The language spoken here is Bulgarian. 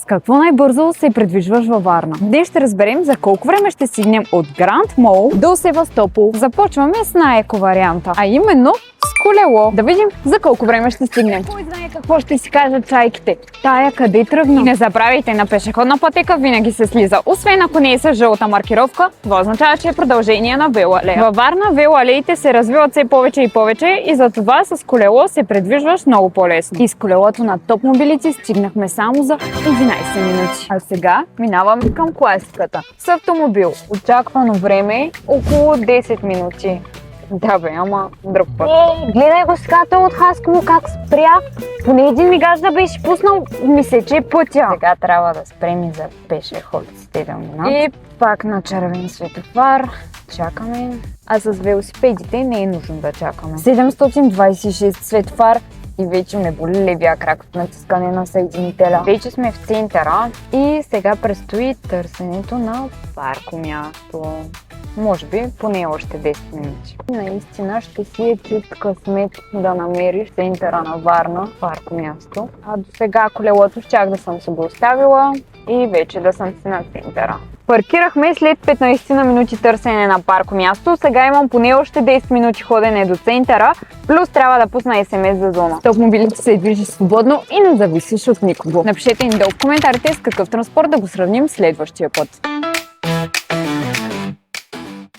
С какво най-бързо се придвижваш във Варна? Днес ще разберем за колко време ще стигнем от Гранд Мол до Севастопол. Започваме с най-еко варианта, а именно с колело. Да видим за колко време ще стигнем. Кой знае какво ще си кажат чайките? Тая къде тръгна? И не забравяйте, на пешеходна пътека винаги се слиза. Освен ако не е с жълта маркировка, това означава, че е продължение на велоалея. Във Варна велоалеите се развиват все повече и повече и затова с колело се предвижваш много по-лесно. И с колелото на топ мобилити стигнахме само за 11 минути. А сега минаваме към класиката. С автомобил. Очаквано време около 10 минути. Да бе, ама друг път. Гледай го ската от Хасково как спря. Поне един мигаж да беше пуснал, ми сече пътя. Сега трябва да спрем и за пешеходците да минат. И пак на червен светофар. Чакаме. А с велосипедите не е нужно да чакаме. 726 светофар и вече ме боли левия крак от натискане на съединителя. Вече сме в центъра и сега предстои търсенето на паркомясто. Може би поне още 10 минути. Наистина ще си е чист късмет да намериш центъра на Варна паркомясто. А до сега колелото щях да съм се го оставила и вече да съм си на центъра. Паркирахме след 15 на минути търсене на паркомясто. Сега имам поне още 10 минути ходене до центъра, плюс трябва да пусна SMS за зона. Топмобилите се движи свободно и не зависиш от никого. Напишете ни долу в коментарите с какъв транспорт да го сравним следващия път.